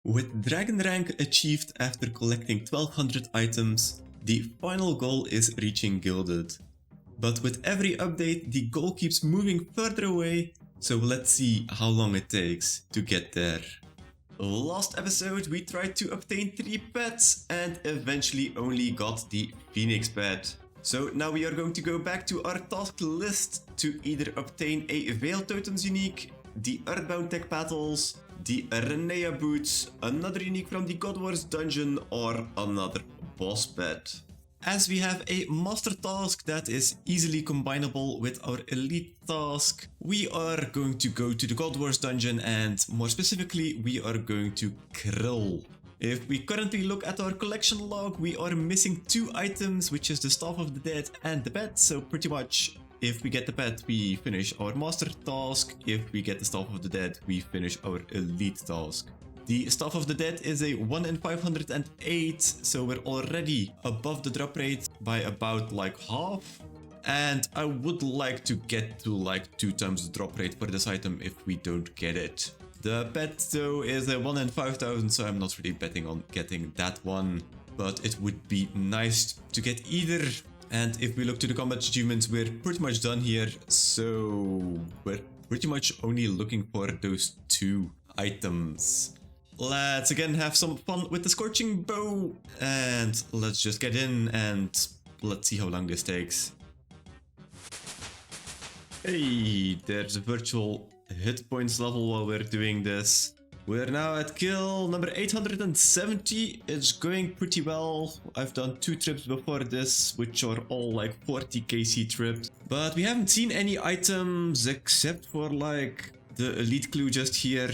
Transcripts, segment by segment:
With Dragon Rank achieved after collecting 1200 items, the final goal is reaching Gilded. But with every update, the goal keeps moving further away, so let's see how long it takes to get there. Last episode we tried to obtain 3 pets and eventually only got the Phoenix pet. So now we are going to go back to our task list to either obtain a Veil Totems unique, the Earthbound Tech Battles, the Renea Boots, another unique from the God Wars dungeon, or another boss pet. As we have a master task that is easily combinable with our elite task, we are going to go to the God Wars dungeon, and more specifically we are going to Krill. If we currently look at our collection log, we are missing 2 items, which is the Staff of the Dead and the pet, so pretty much if we get the pet, we finish our master task. If we get the Staff of the Dead, we finish our elite task. The Staff of the Dead is a 1 in 508, so we're already above the drop rate by about like half. And I would like to get to like 2 times the drop rate for this item if we don't get it. The pet though is a 1 in 5000, so I'm not really betting on getting that one. But it would be nice to get either. And if we look to the combat achievements, we're pretty much done here. So we're pretty much only looking for those 2 items. Let's again have some fun with the Scorching Bow. And let's just get in and let's see how long this takes. Hey, there's a virtual hit points level while we're doing this. We're now at kill number 870. It's going pretty well. I've done 2 trips before this, which are all like 40 KC trips. But we haven't seen any items except for like the elite clue just here.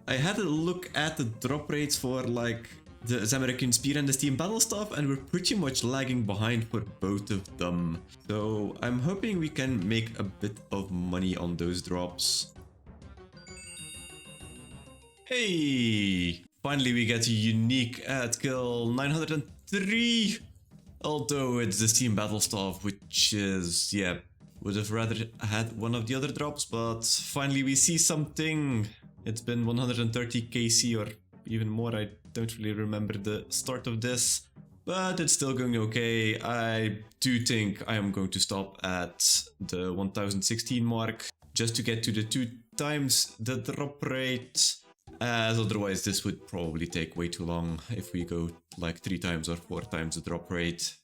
I had a look at the drop rates for like the Zamorakian Spear and the Steam Battle Staff, and we're pretty much lagging behind for both of them. So I'm hoping we can make a bit of money on those drops. Hey! Finally we get a unique at kill 903! Although it's the Steam Battle Staff, which is, yeah, would have rather had one of the other drops, but finally we see something. It's been 130 KC or even more, I don't really remember the start of this. But it's still going okay. I do think I am going to stop at the 1016 mark, just to get to the 2 times the drop rate. As otherwise this would probably take way too long if we go like 3 times or 4 times the drop rate.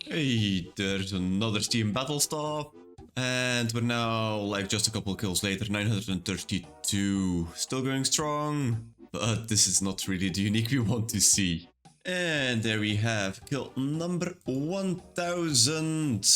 Hey, there's another Steam Battle Staff. And we're now like just a couple kills later, 932. Still going strong, but this is not really the unique we want to see. And there we have kill number 1000.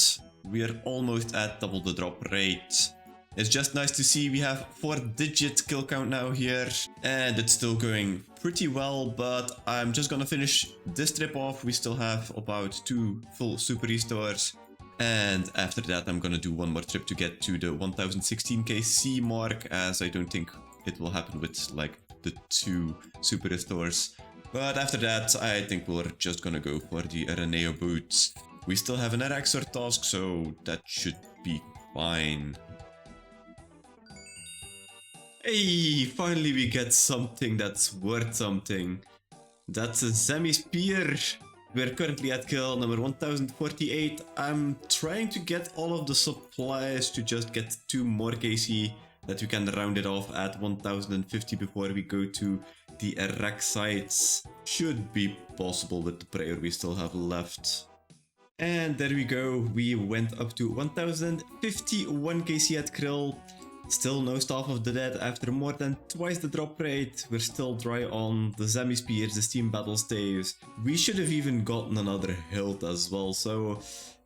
We are almost at double the drop rate. It's just nice to see we have 4-digit kill count now here, and it's still going pretty well, but I'm just gonna finish this trip off. We still have about 2 full super restores, and after that I'm gonna do 1 more trip to get to the 1016 KC mark, as I don't think it will happen with like the 2 super restores. But after that I think we're just gonna go for the Renea Boots. We still have an Araxor task, so that should be fine. Hey, finally we get something that's worth something. That's a semi-spear. We're currently at kill number 1048. I'm trying to get all of the supplies to just get 2 more KC, that we can round it off at 1050 before we go to the Iraq sites. Should be possible with the prayer we still have left. And there we go, we went up to 1051 KC at Krill. Still no Staff of the Dead after more than twice the drop rate. We're still dry on the Semi-Spears, the Steam Battle Staves. We should have even gotten another hilt as well, so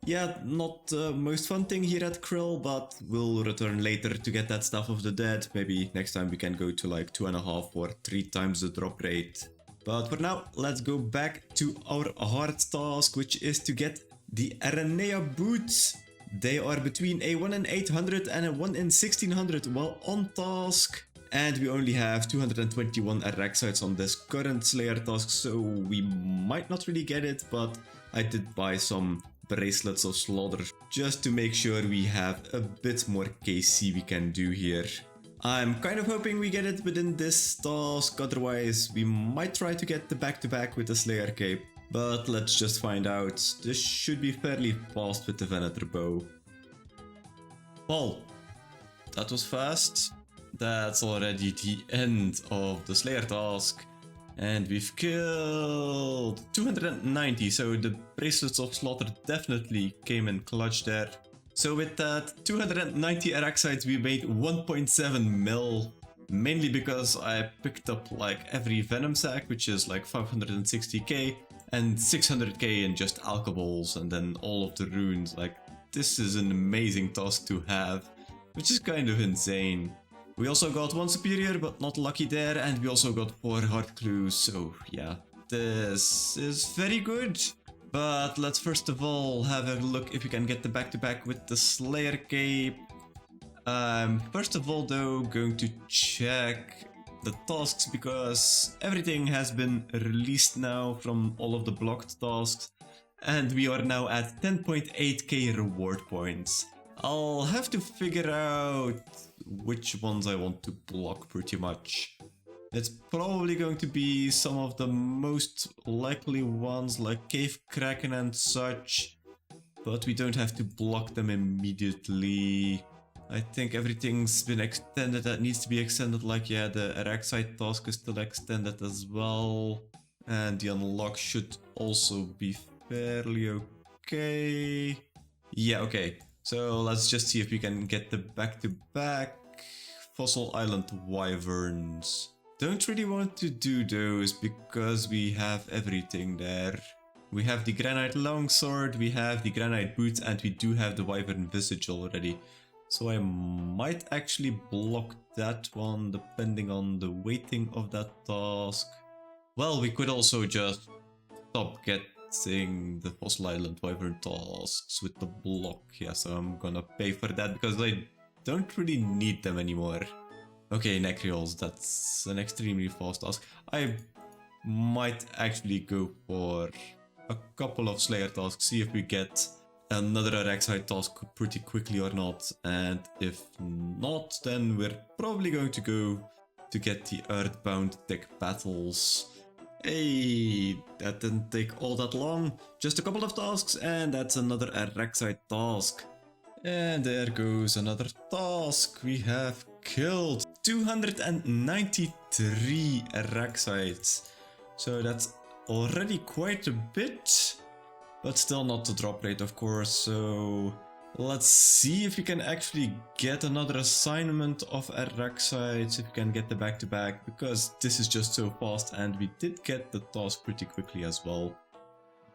yeah, not the most fun thing here at Krill, but we'll return later to get that Staff of the Dead. Maybe next time we can go to like 2.5 or 3 times the drop rate. But for now, let's go back to our hard task, which is to get the Renea Boots. They are between a 1 in 800 and a 1 in 1600 while on task. And we only have 221 Iraq sites on this current Slayer task, so we might not really get it, but I did buy some Bracelets of Slaughter just to make sure we have a bit more KC we can do here. I'm kind of hoping we get it within this task, otherwise we might try to get the back-to-back with the Slayer Cape. But let's just find out. This should be fairly fast with the Venator Bow. Well, that was fast. That's already the end of the Slayer task. And we've killed 290, so the Bracelets of Slaughter definitely came in clutch there. So with that 290 Araxites we made 1.7 mil, mainly because I picked up like every Venom sack, which is like 560k, and 600k in just alcohols, and then all of the runes. Like, this is an amazing task to have, which is kind of insane. We also got 1 superior, but not lucky there, and we also got 4 heart clues, so yeah, this is very good. But let's first of all have a look if we can get the back-to-back with the Slayer Cape. First of all though, going to check the tasks, because everything has been released now from all of the blocked tasks, and we are now at 10.8k reward points. I'll have to figure out which ones I want to block pretty much. It's probably going to be some of the most likely ones like Cave Kraken and such, but we don't have to block them immediately. I think everything's been extended that needs to be extended, like yeah, the Araxite task is still extended as well. And the unlock should also be fairly okay. Yeah, okay. So let's just see if we can get the back-to-back Fossil Island Wyverns. Don't really want to do those because we have everything there. We have the Granite Longsword, we have the Granite Boots, and we do have the Wyvern Visage already. So I might actually block that one depending on the weighting of that task. Well, we could also just stop getting the Fossil Island Wyvern tasks with the block. Yeah, so I'm gonna pay for that because I don't really need them anymore. Okay, Necreals, that's an extremely fast task. I might actually go for a couple of Slayer tasks, see if we get another Araxite task pretty quickly or not. And if not, then we're probably going to go to get the Earthbound Tech Battles. Hey, that didn't take all that long. Just a couple of tasks and that's another Araxite task. And there goes another task. We have killed 293 Araxites. So that's already quite a bit, but still not the drop rate, of course. So let's see if we can actually get another assignment of Araxites, if we can get the back-to-back, because this is just so fast and we did get the task pretty quickly as well.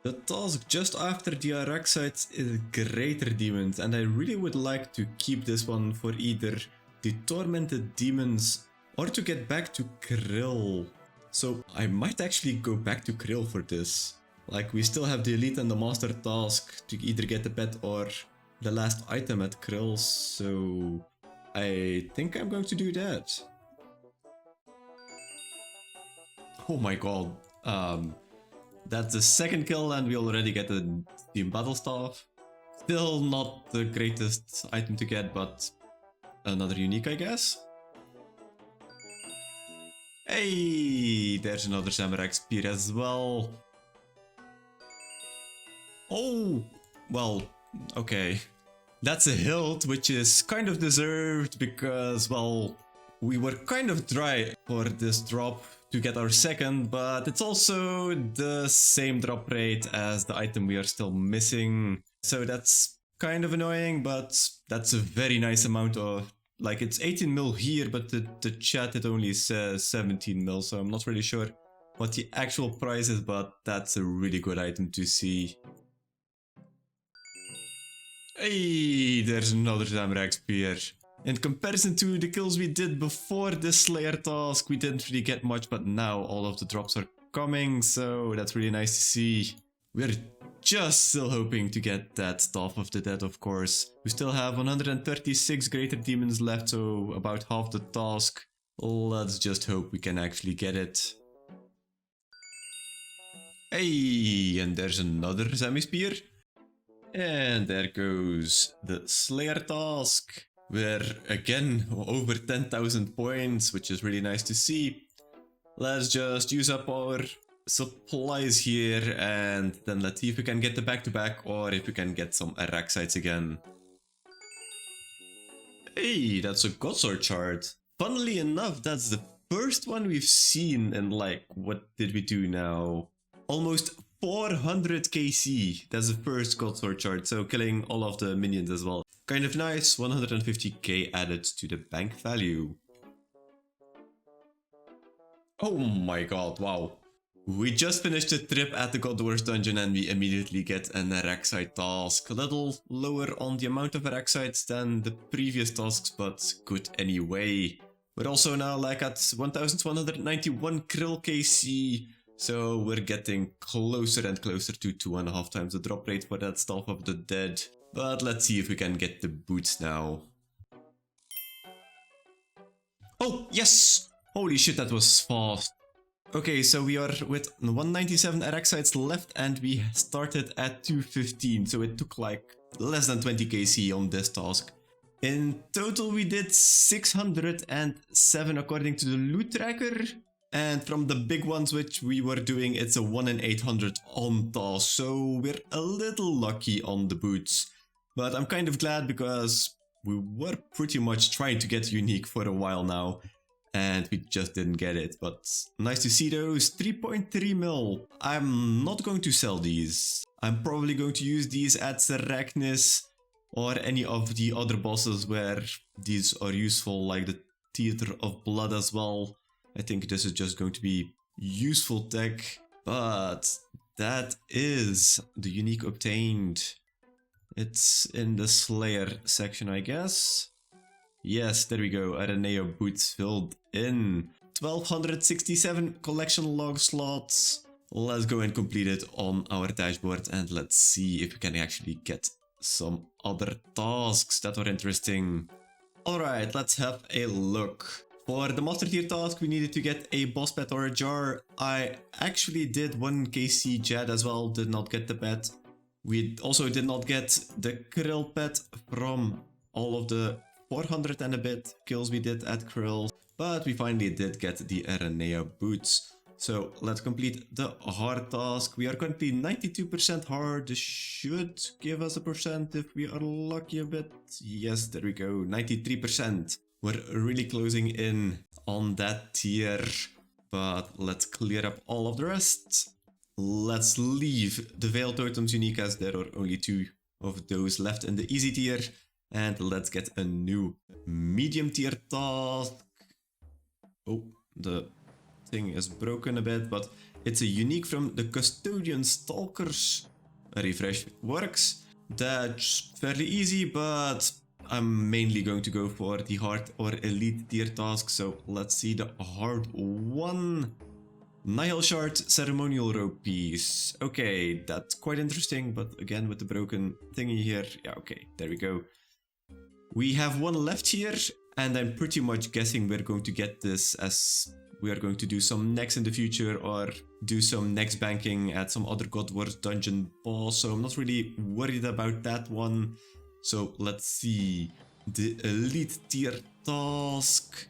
The task just after the Araxites is Greater Demons, and I really would like to keep this one for either the Tormented Demons or to get back to Krill. So I might actually go back to Krill for this. Like, we still have the Elite and the Master task to either get the pet or the last item at Krill, so I think I'm going to do that. Oh my god. That's the second kill and we already get the Team Battle Staff. Still not the greatest item to get, but another unique, I guess. Hey, there's another Samurai Spear as well. Oh, well, okay. That's a hilt, which is kind of deserved because, well, we were kind of dry for this drop to get our second, but it's also the same drop rate as the item we are still missing. So that's kind of annoying, but that's a very nice amount of, like, it's 18 mil here, but the chat it only says 17 mil, so I'm not really sure what the actual price is, but that's a really good item to see. Hey, there's another Samurai Spear. In comparison to the kills we did before this Slayer task, we didn't really get much, but now all of the drops are coming, so that's really nice to see. We're just still hoping to get that Staff of the Dead, of course. We still have 136 Greater Demons left, so about half the task. Let's just hope we can actually get it. Hey, and there's another Semi-Spear. And there goes the Slayer task. We're again over 10,000 points, which is really nice to see. Let's just use up our supplies here and then let's see if we can get the back-to-back or if we can get some Araxites again. Hey, that's a Godsword chart. Funnily enough, that's the first one we've seen in like, what did we do now? Almost 400 KC. That's the first Godsword chart, so killing all of the minions as well. Kind of nice, 150k added to the bank value. Oh my god, wow. We just finished the trip at the God Wars dungeon and we immediately get an Araxite task. A little lower on the amount of Araxites than the previous tasks, but good anyway. We're also now like at 1191 krill KC, so we're getting closer and closer to 2.5 times the drop rate for that Staff of the Dead. But let's see if we can get the boots now. Oh, yes! Holy shit, that was fast. Okay, so we are with 197 Araxites left and we started at 215, so it took like less than 20 KC on this task. In total we did 607 according to the loot tracker, and from the big ones which we were doing, it's a 1 in 800 on task, so we're a little lucky on the boots. But I'm kind of glad because we were pretty much trying to get unique for a while now. And we just didn't get it, but nice to see those. 3.3 mil. I'm not going to sell these. I'm probably going to use these at Serachnis or any of the other bosses where these are useful, like the Theater of Blood as well. I think this is just going to be useful tech, but that is the unique obtained. It's in the Slayer section, I guess. Yes, there we go, Araneo boots filled in. 1267 collection log slots. Let's go and complete it on our dashboard and let's see if we can actually get some other tasks that are interesting. Alright, let's have a look. For the master tier task, we needed to get a boss pet or a jar. I actually did 1 KC Jad as well, did not get the pet. We also did not get the Krill pet from all of the 400 and a bit kills we did at Krill, but we finally did get the Aranea boots. So let's complete the hard task. We are currently 92% hard. This should give us a percent if we are lucky a bit. Yes, there we go, 93%. We're really closing in on that tier, but let's clear up all of the rest. Let's leave the Veil Totems unique as there are only 2 of those left in the easy tier. And let's get a new medium tier task. Oh, the thing is broken a bit, but it's a unique from the Custodian Stalkers. A refresh works. That's fairly easy, but I'm mainly going to go for the hard or elite tier task. So let's see the hard one. Nihil Shard Ceremonial Rope Piece. Okay, that's quite interesting, but again with the broken thingy here. Yeah, okay, there we go. We have 1 left here, and I'm pretty much guessing we're going to get this as we are going to do some next in the future or do some next banking at some other God Wars dungeon boss, so I'm not really worried about that one. So let's see. The elite tier task.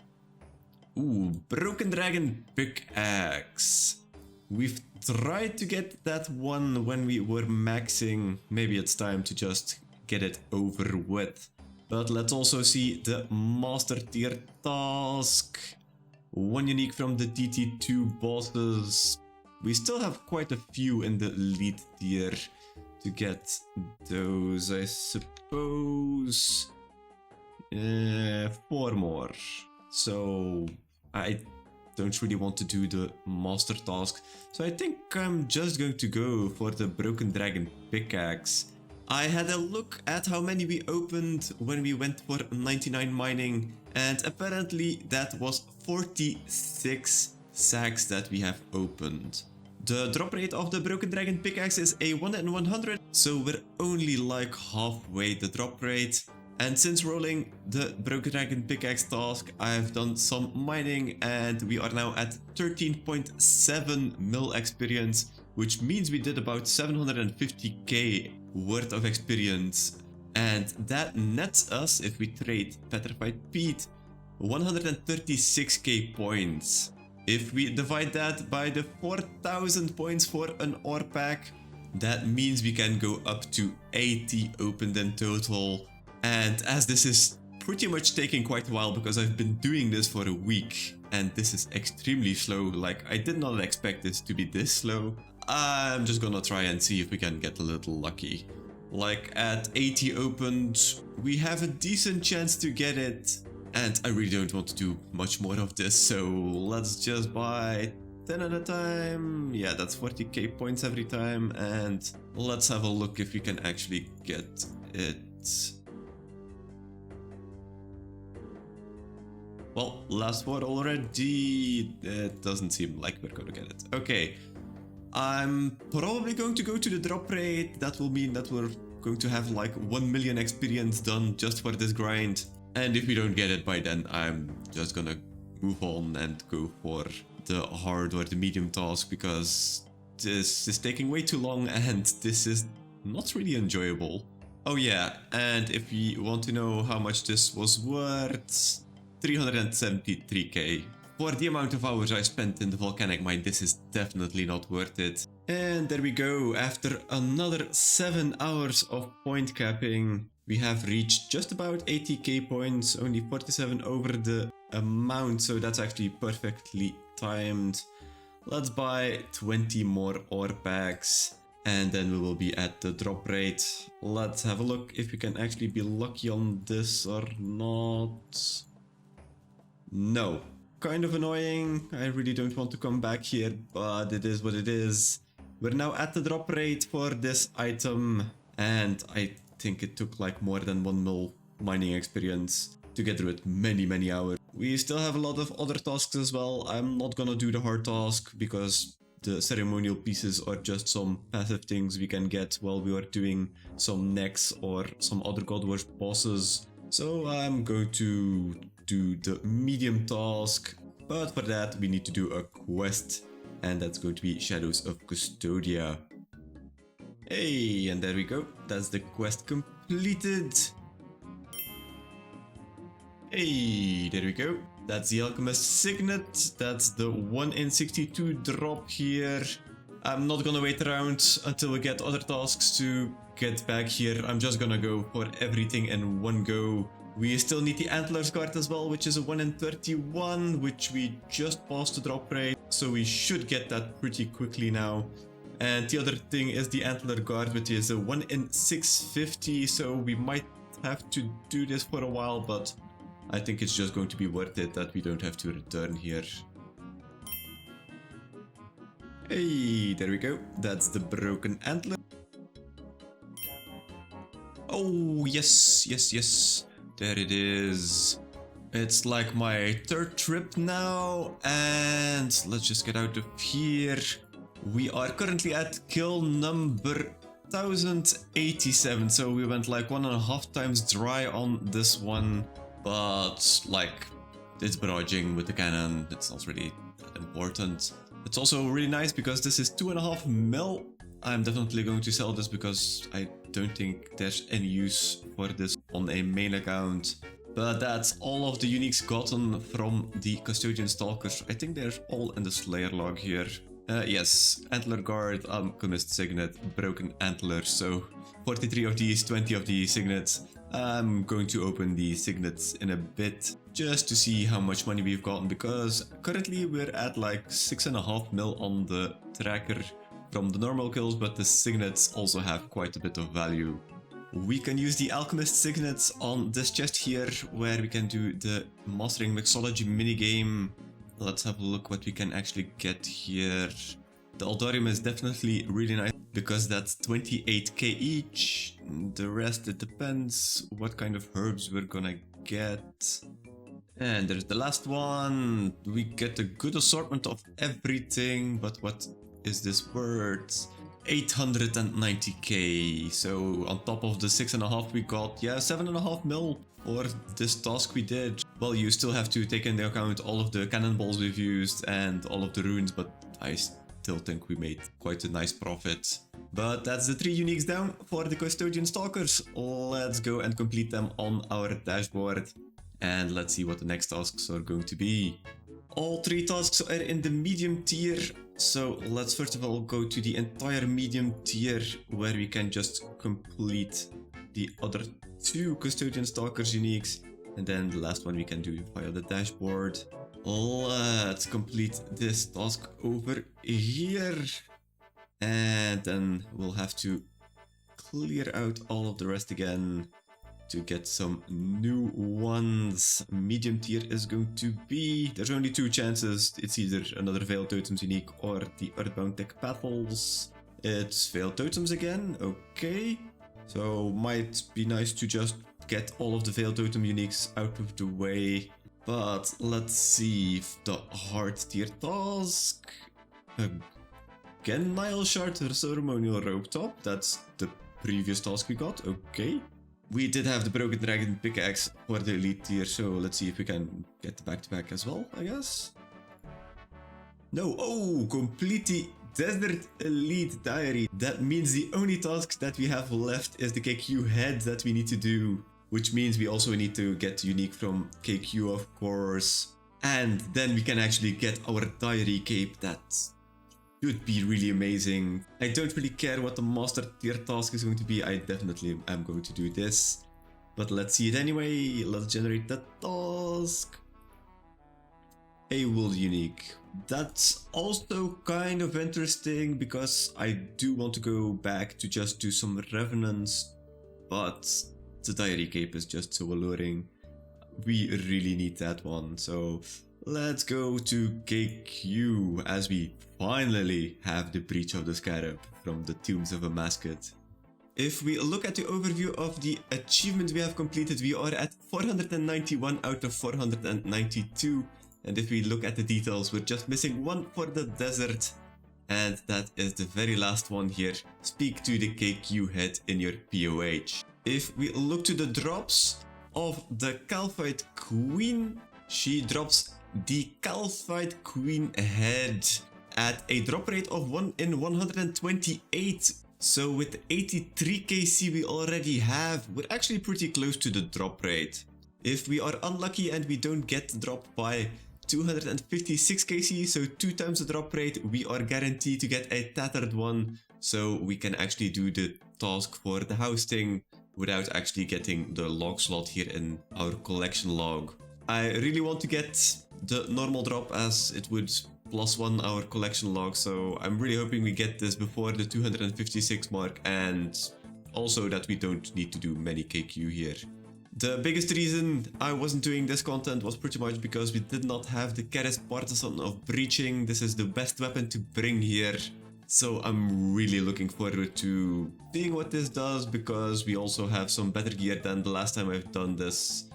Ooh, Broken Dragon Pickaxe. We've tried to get that one when we were maxing. Maybe it's time to just get it over with. But let's also see the master tier task. 1 unique from the DT2 bosses. We still have quite a few in the elite tier to get those, I suppose. 4 more. So I don't really want to do the master task. So I think I'm just going to go for the Broken Dragon Pickaxe. I had a look at how many we opened when we went for 99 mining, and apparently that was 46 sacks that we have opened. The drop rate of the Broken Dragon Pickaxe is a 1 in 100, so we're only like halfway the drop rate. And since rolling the Broken Dragon Pickaxe task, I've done some mining and we are now at 13.7 mil experience, which means we did about 750k worth of experience. And that nets us, if we trade Petrified Peat, 136k points. If we divide that by the 4000 points for an ore pack, that means we can go up to 80 opened in total. And as this is pretty much taking quite a while because I've been doing this for a week and this is extremely slow, like I did not expect this to be this slow, I'm just gonna try and see if we can get a little lucky. Like at 80 opened, we have a decent chance to get it. And I really don't want to do much more of this, so let's just buy 10 at a time. Yeah, that's 40k points every time. And let's have a look if we can actually get it. Well, last one already. It doesn't seem like we're gonna get it. Okay. I'm probably going to go to the drop rate. That will mean that we're going to have like 1 million experience done just for this grind. And if we don't get it by then, I'm just gonna move on and go for the hard or the medium task because this is taking way too long and this is not really enjoyable. Oh yeah, and if you want to know how much this was worth, 373k. For the amount of hours I spent in the volcanic mine, this is definitely not worth it. And there we go, after another 7 hours of point capping, we have reached just about 80k points, only 47 over the amount, so that's actually perfectly timed. Let's buy 20 more ore packs, and then we will be at the drop rate. Let's have a look if we can actually be lucky on this or not. No. Kind of annoying, I really don't want to come back here, but it is what it is. We're now at the drop rate for this item, and I think it took like more than 1 mil mining experience to get through it, many hours. We still have a lot of other tasks as well. I'm not gonna do the hard task because the ceremonial pieces are just some passive things we can get while we are doing some necks or some other God Wars bosses. So I'm going to do the medium task, but for that we need to do a quest, and that's going to be Shadows of Custodia. Hey, and there we go, that's the quest completed. Hey, there we go, that's the Alchemist Signet, that's the 1 in 62 drop here. I'm not gonna wait around until we get other tasks to get back here. I'm just gonna go for everything in one go. We still need the Antlers Guard as well, which is a 1 in 31, which we just passed the drop rate, so we should get that pretty quickly now. And the other thing is the Antler Guard, which is a 1 in 650, so we might have to do this for a while, but I think it's just going to be worth it that we don't have to return here. Hey, there we go, that's the broken antler. Oh, yes. There it is. It's like my third trip now, and let's just get out of here. We are currently at kill number 1087, so we went like 1.5 times dry on this one, but like it's barraging with the cannon, it's not really that important. It's also really nice because this is 2.5 mil. I'm definitely going to sell this because I don't think there's any use for this on a main account. But that's all of the uniques gotten from the Custodian Stalkers. I think they're all in the Slayer log here. Yes, Antler Guard, Alchemist Signet, Broken Antler. So 43 of these, 20 of the Signets. I'm going to open the Signets in a bit just to see how much money we've gotten, because currently we're at like 6.5 mil on the tracker from the normal kills, but the Signets also have quite a bit of value. We can use the Alchemist Signets on this chest here, where we can do the Mastering Mixology minigame. Let's have a look what we can actually get here. The Aldarium is definitely really nice, because that's 28k each. The rest, it depends what kind of herbs we're gonna get. And there's the last one. We get a good assortment of everything, but what is this worth? 890k. So on top of the 6.5 we got, yeah, 7.5 mil for this task we did. Well, you still have to take into account all of the cannonballs we've used and all of the runes, but I still think we made quite a nice profit. But that's the 3 uniques down for the Custodian Stalkers. Let's go and complete them on our dashboard. And let's see what the next tasks are going to be. All 3 tasks are in the medium tier. So let's first of all go to the entire medium tier where we can just complete the other 2 Custodian Stalkers uniques. And then the last one we can do via the dashboard. Let's complete this task over here. And then we'll have to clear out all of the rest again to get some new ones. Medium tier is going to be... There's only 2 chances. It's either another Veiled Totems unique or the Earthbound Tech Battles. It's Veiled Totems again. Okay. So might be nice to just get all of the Veiled Totem uniques out of the way. But let's see if the hard tier task. Again, Nile Shard Ceremonial Rope Top. That's the previous task we got. Okay. We did have the Broken Dragon Pickaxe for the elite tier, so let's see if we can get the back-to-back as well, I guess. No, oh, completely Desert Elite Diary. That means the only task that we have left is the KQ head that we need to do. Which means we also need to get unique from KQ, of course. And then we can actually get our diary cape. That should be really amazing. I don't really care what the master tier task is going to be. I definitely am going to do this. But let's see it anyway. Let's generate that task. A wool unique. That's also kind of interesting because I do want to go back to just do some revenants. But the diary cape is just so alluring. We really need that one. So let's go to KQ as we finally have the Breach of the Scarab from the Tombs of a Mascot. If we look at the overview of the achievements we have completed, we are at 491 out of 492. And if we look at the details, we're just missing 1 for the desert. And that is the very last one here. Speak to the KQ head in your POH. If we look to the drops of the Calphite Queen, she drops the Calphite Queen head at a drop rate of 1 in 128. So with 83 KC we already have, we're actually pretty close to the drop rate. If we are unlucky and we don't get the drop by 256 KC, so 2 times the drop rate, we are guaranteed to get a tattered one. So we can actually do the task for the housing without actually getting the log slot here in our collection log. I really want to get the normal drop as it would +1 our collection log, so I'm really hoping we get this before the 256 mark and also that we don't need to do many KQ here. The biggest reason I wasn't doing this content was pretty much because we did not have the Keres Partisan of Breaching. This is the best weapon to bring here. So I'm really looking forward to seeing what this does because we also have some better gear than the last time I've done this.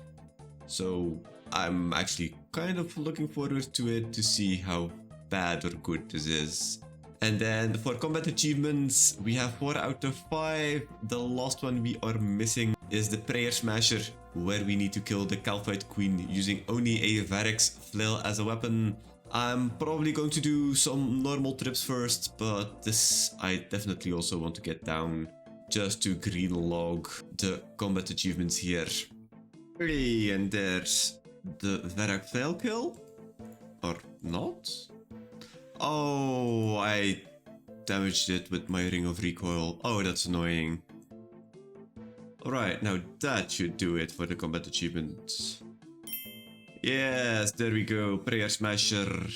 So I'm actually kind of looking forward to it to see how bad or good this is. And then for combat achievements, we have 4 out of 5. The last one we are missing is the Prayer Smasher, where we need to kill the Calphite Queen using only a Varix flail as a weapon. I'm probably going to do some normal trips first, but this I definitely also want to get down just to green log the combat achievements here. Hey, and there's the Varrock fail kill? Or not? Oh, I damaged it with my Ring of Recoil. Oh, that's annoying. Alright, now that should do it for the combat achievements. Yes, there we go, Prayer Smasher.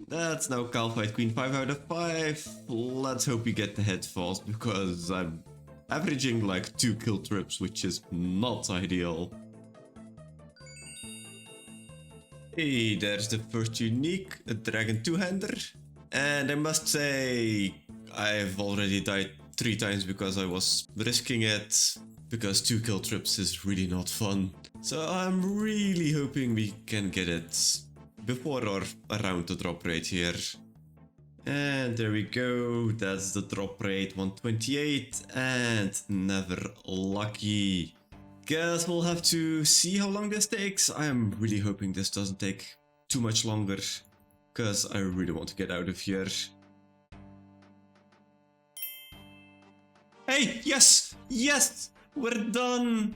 That's now Calphite Queen 5 out of 5. Let's hope we get the head fast because I'm averaging like 2 kill trips, which is not ideal. Hey, there's the first unique, a Dragon Two-Hander. And I must say, I've already died 3 times because I was risking it. Because 2 kill trips is really not fun. So I'm really hoping we can get it before or around the drop rate here. And there we go, that's the drop rate, 128, and never lucky. Guess we'll have to see how long this takes. I am really hoping this doesn't take too much longer, because I really want to get out of here. Hey, yes! Yes! We're done!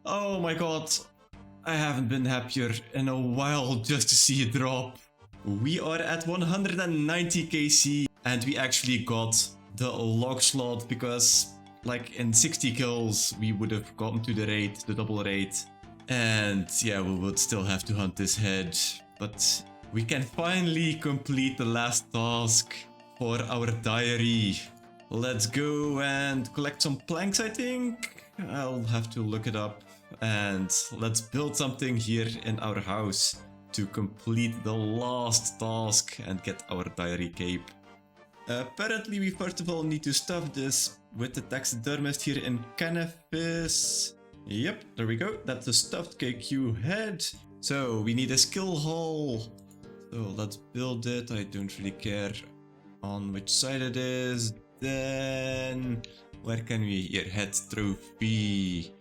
Oh my god. I haven't been happier in a while just to see it drop. We are at 190 KC and we actually got the log slot because like in 60 kills we would have gotten to the raid, the double raid. And yeah, we would still have to hunt this head. But we can finally complete the last task for our diary. Let's go and collect some planks, I think. I'll have to look it up. And let's build something here in our house to complete the last task and get our diary cape. Apparently we first of all need to stuff this with the taxidermist here in Canefis. Yep, there we go. That's a stuffed KQ head. So we need a skill hall. So let's build it. I don't really care on which side it is. Then where can we? Here, head trophy.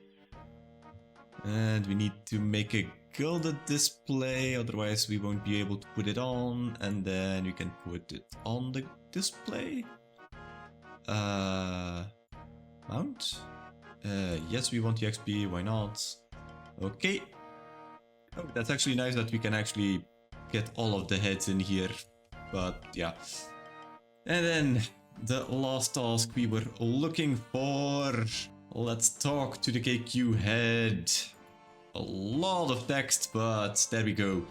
And we need to make a gilded display, otherwise we won't be able to put it on. And then we can put it on the display. Mount? Yes, we want the XP, why not? Okay. Oh, that's actually nice that we can actually get all of the heads in here. But yeah. And then the last task we were looking for. Let's talk to the KQ head. A lot of text, but there we go.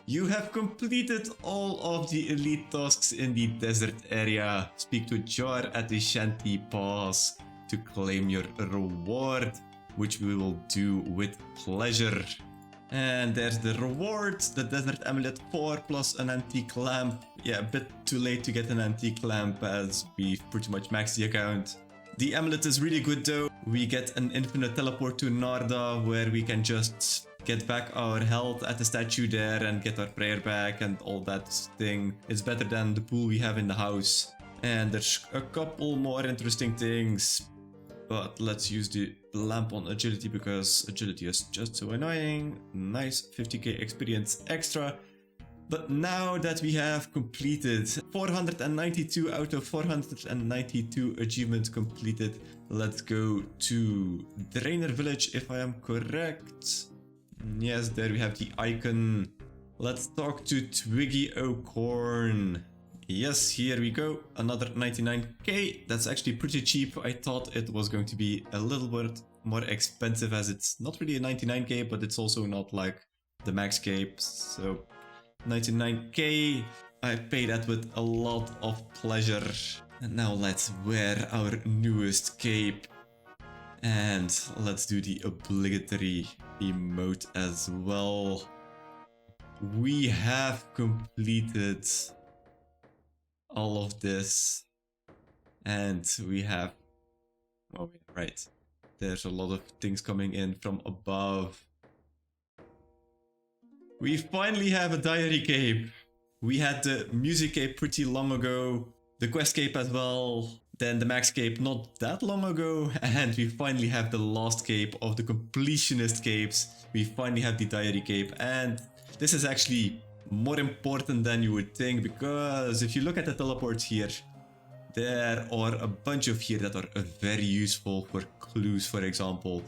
You have completed all of the elite tasks in the desert area. Speak to Jar at the Shanty Pass to claim your reward, which we will do with pleasure. And there's the reward, the Desert Amulet 4 plus an antique lamp. Yeah, a bit too late to get an antique lamp as we've pretty much maxed the account. The amulet is really good though. We get an infinite teleport to Narda where we can just get back our health at the statue there and get our prayer back and all that thing. It's better than the pool we have in the house. And there's a couple more interesting things. But let's use the lamp on agility because agility is just so annoying. Nice 50k experience extra. But now that we have completed 492 out of 492 achievements completed, let's go to Drainer Village if I am correct. Yes, there we have the icon. Let's talk to Twiggy O'Corn. Yes, here we go. Another 99k. That's actually pretty cheap. I thought it was going to be a little bit more expensive as it's not really a 99k, but it's also not like the max cape. So 99k. I pay that with a lot of pleasure. And now let's wear our newest cape. And let's do the obligatory emote as well. We have completed all of this. And we have... Oh, right. There's a lot of things coming in from above. We finally have a diary cape. We had the music cape pretty long ago, the quest cape as well, then the max cape not that long ago, and we finally have the last cape of the completionist capes. We finally have the diary cape, and this is actually more important than you would think, because if you look at the teleports here, there are a bunch of here that are very useful for clues, for example.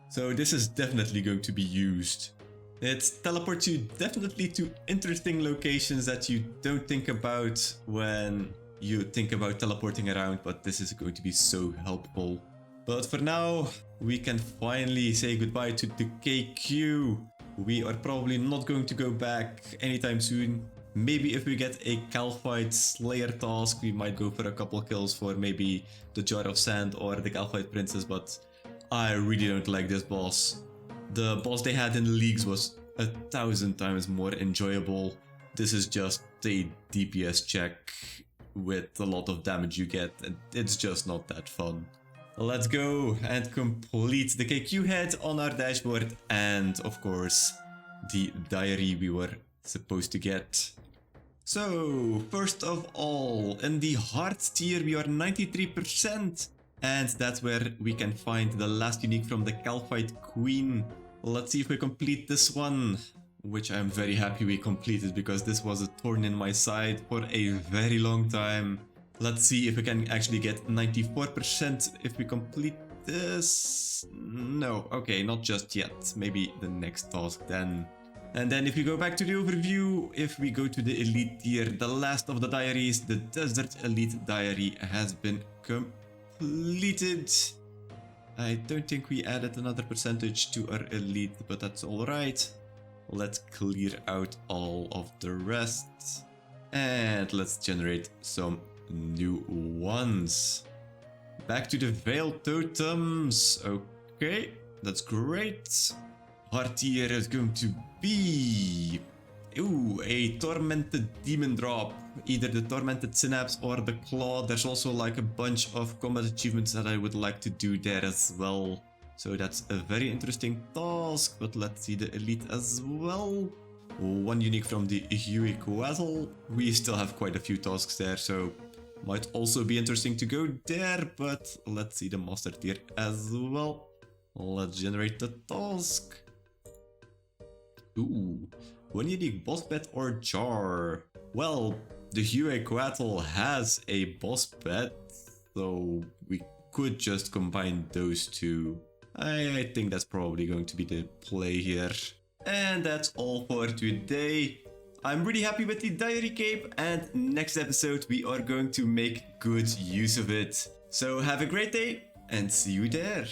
So this is definitely going to be used. It teleports you definitely to interesting locations that you don't think about when you think about teleporting around, but this is going to be so helpful. But for now, we can finally say goodbye to the KQ. We are probably not going to go back anytime soon. Maybe if we get a Calphite Slayer task, we might go for a couple kills for maybe the Jar of Sand or the Calphite Princess, but I really don't like this boss. The boss they had in the leagues was 1,000 times more enjoyable. This is just a DPS check with a lot of damage you get, and it's just not that fun. Let's go and complete the KQ head on our dashboard and, of course, the diary we were supposed to get. So, first of all, in the heart tier we are 93%, and that's where we can find the last unique from the Calphite Queen. Let's see if we complete this one, which I'm very happy we completed because this was a thorn in my side for a very long time. Let's see if we can actually get 94% if we complete this. No, okay, not just yet. Maybe the next task then. And then if we go back to the overview, if we go to the elite tier, the last of the diaries, the Desert Elite Diary has been completed. I don't think we added another percentage to our elite, but that's alright. Let's clear out all of the rest. And let's generate some new ones. Back to the Veiled Totems. Okay, that's great. Our tier is going to be... Ooh, a Tormented Demon drop. Either the Tormented Synapse or the Claw. There's also like a bunch of combat achievements that I would like to do there as well. So that's a very interesting task, but let's see the elite as well. One unique from the Huey Quazzle. We still have quite a few tasks there, so might also be interesting to go there, but let's see the master tier as well. Let's generate the task. Ooh, one unique boss pet or jar. Well, the Huey Quazzle has a boss pet, so we could just combine those two. I think that's probably going to be the play here. And that's all for today. I'm really happy with the diary cape, and next episode we are going to make good use of it. So have a great day and see you there.